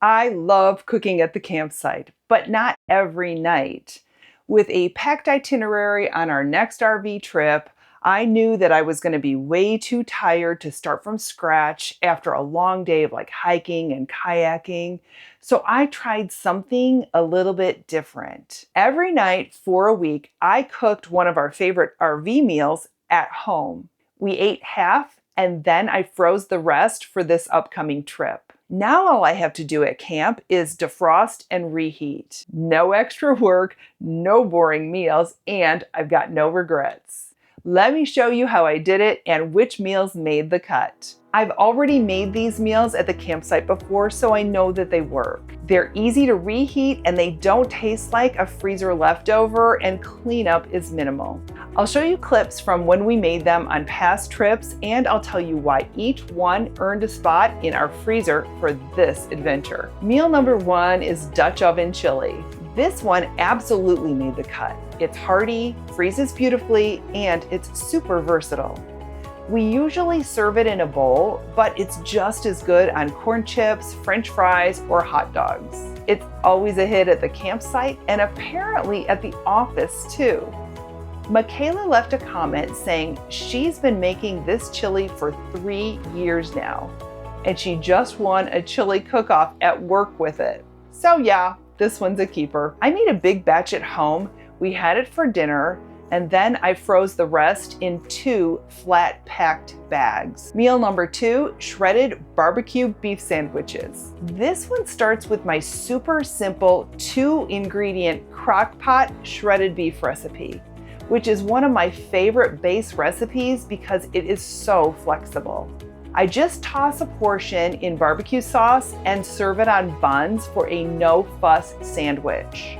I love cooking at the campsite, but not every night. With a packed itinerary on our next RV trip, I knew that I was going to be way too tired to start from scratch after a long day of hiking and kayaking. So I tried something a little bit different. Every night for a week, I cooked one of our favorite RV meals at home. We ate half and then I froze the rest for this upcoming trip. Now all I have to do at camp is defrost and reheat. No extra work, no boring meals, and I've got no regrets. Let me show you how I did it and which meals made the cut. I've already made these meals at the campsite before, so I know that they work. They're easy to reheat and they don't taste like a freezer leftover, and cleanup is minimal. I'll show you clips from when we made them on past trips, and I'll tell you why each one earned a spot in our freezer for this adventure. Meal number one is Dutch oven chili. This one absolutely made the cut. It's hearty, freezes beautifully, and it's super versatile. We usually serve it in a bowl, but it's just as good on corn chips, French fries, or hot dogs. It's always a hit at the campsite and apparently at the office too. Michaela left a comment saying she's been making this chili for 3 years now, and she just won a chili cook-off at work with it. So yeah, this one's a keeper. I made a big batch at home. We had it for dinner, and then I froze the rest in 2 flat packed bags. Meal number 2, shredded barbecue beef sandwiches. This one starts with my super simple 2-ingredient crock pot shredded beef recipe, which is one of my favorite base recipes because it is so flexible. I just toss a portion in barbecue sauce and serve it on buns for a no-fuss sandwich.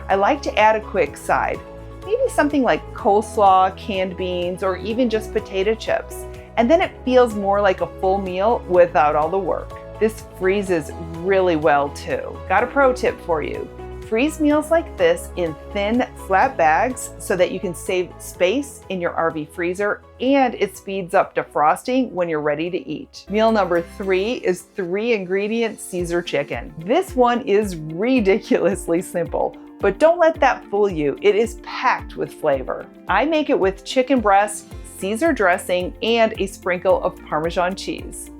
I like to add a quick side, maybe something like coleslaw, canned beans, or even just potato chips, and then it feels more like a full meal without all the work. This freezes really well too. Got a pro tip for you. Freeze meals like this in thin, flat bags so that you can save space in your RV freezer, and it speeds up defrosting when you're ready to eat. Meal number 3 is 3-ingredient Caesar chicken. This one is ridiculously simple, but don't let that fool you. It is packed with flavor. I make it with chicken breast, Caesar dressing, and a sprinkle of Parmesan cheese.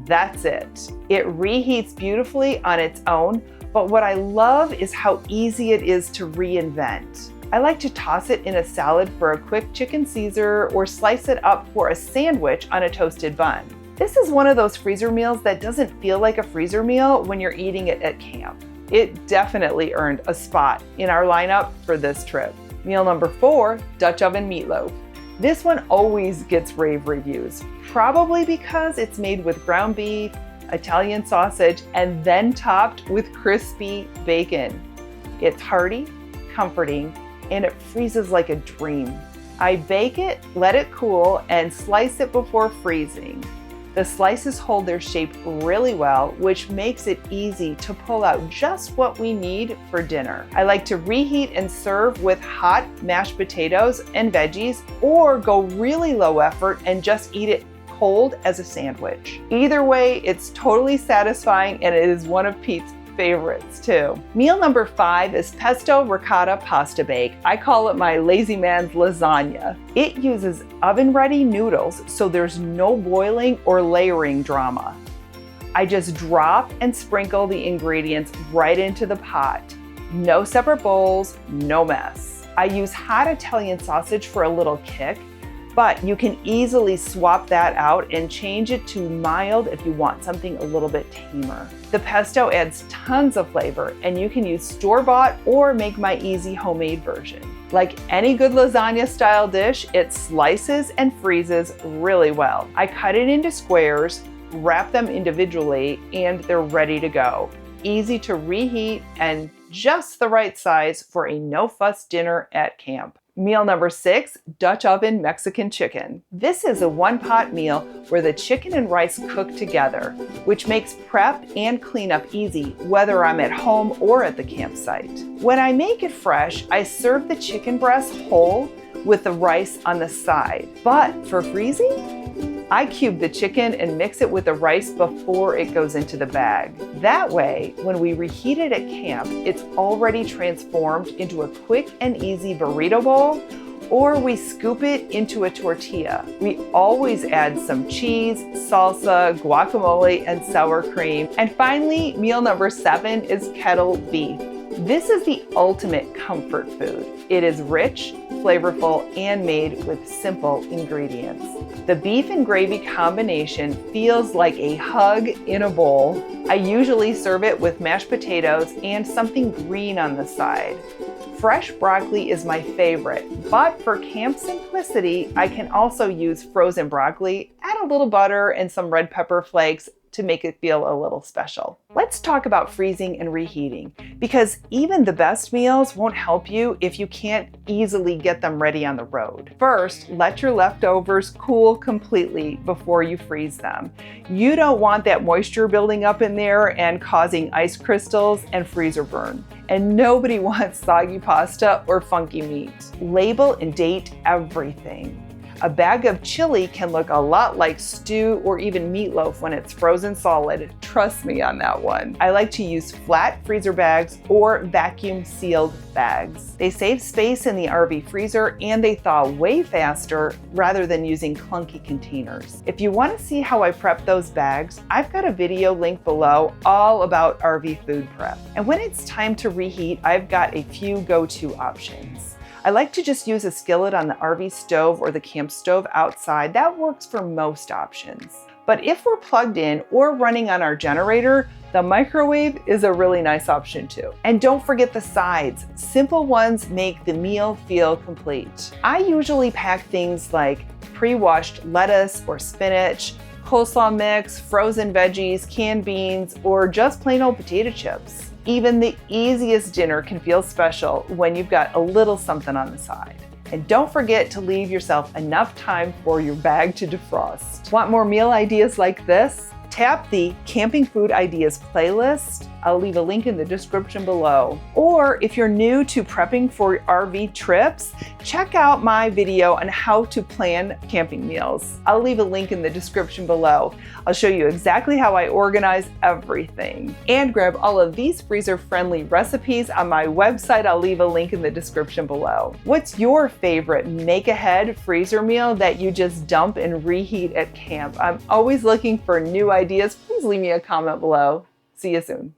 That's it. It reheats beautifully on its own, but what I love is how easy it is to reinvent. I like to toss it in a salad for a quick chicken Caesar or slice it up for a sandwich on a toasted bun. This is one of those freezer meals that doesn't feel like a freezer meal when you're eating it at camp. It definitely earned a spot in our lineup for this trip. Meal number 4, Dutch oven meatloaf. This one always gets rave reviews, probably because it's made with ground beef, Italian sausage, and then topped with crispy bacon. It's hearty, comforting, and it freezes like a dream. I bake it, let it cool, and slice it before freezing. The slices hold their shape really well, which makes it easy to pull out just what we need for dinner. I like to reheat and serve with hot mashed potatoes and veggies, or go really low effort and just eat it cold as a sandwich. Either way, it's totally satisfying, and it is one of Pete's favorites too. Meal number 5 is pesto ricotta pasta bake. I call it my lazy man's lasagna. It uses oven-ready noodles, so there's no boiling or layering drama. I just drop and sprinkle the ingredients right into the pot. No separate bowls, no mess. I use hot Italian sausage for a little kick, but you can easily swap that out and change it to mild if you want something a little bit tamer. The pesto adds tons of flavor, and you can use store-bought or make my easy homemade version. Like any good lasagna style dish, it slices and freezes really well. I cut it into squares, wrap them individually, and they're ready to go. Easy to reheat and just the right size for a no-fuss dinner at camp. Meal number 6, Dutch oven Mexican chicken. This is a one-pot meal where the chicken and rice cook together, which makes prep and cleanup easy, whether I'm at home or at the campsite. When I make it fresh, I serve the chicken breast whole with the rice on the side. But for freezing, I cube the chicken and mix it with the rice before it goes into the bag. That way, when we reheat it at camp, it's already transformed into a quick and easy burrito bowl, or we scoop it into a tortilla. We always add some cheese, salsa, guacamole, and sour cream. And finally, meal number 7 is Kettle beef. This is the ultimate comfort food. It is rich, flavorful, and made with simple ingredients. The beef and gravy combination feels like a hug in a bowl. I usually serve it with mashed potatoes and something green on the side. Fresh broccoli is my favorite, but for camp simplicity, I can also use frozen broccoli, add a little butter and some red pepper flakes to make it feel a little special. Let's talk about freezing and reheating, because even the best meals won't help you if you can't easily get them ready on the road. First, let your leftovers cool completely before you freeze them. You don't want that moisture building up in there and causing ice crystals and freezer burn. And nobody wants soggy pasta or funky meat. Label and date everything. A bag of chili can look a lot like stew or even meatloaf when it's frozen solid. Trust me on that one. I like to use flat freezer bags or vacuum sealed bags. They save space in the RV freezer and they thaw way faster rather than using clunky containers. If you want to see how I prep those bags, I've got a video linked below all about RV food prep. And when it's time to reheat, I've got a few go-to options. I like to just use a skillet on the RV stove or the camp stove outside. That works for most options. But if we're plugged in or running on our generator, the microwave is a really nice option too. And don't forget the sides. Simple ones make the meal feel complete. I usually pack things like pre-washed lettuce or spinach, coleslaw mix, frozen veggies, canned beans, or just plain old potato chips. Even the easiest dinner can feel special when you've got a little something on the side. And don't forget to leave yourself enough time for your bag to defrost. Want more meal ideas like this? Tap the Camping Food Ideas playlist. I'll leave a link in the description below. Or if you're new to prepping for RV trips, check out my video on how to plan camping meals. I'll leave a link in the description below. I'll show you exactly how I organize everything. And grab all of these freezer-friendly recipes on my website. I'll leave a link in the description below. What's your favorite make-ahead freezer meal that you just dump and reheat at camp? I'm always looking for new ideas. Please leave me a comment below. See you soon.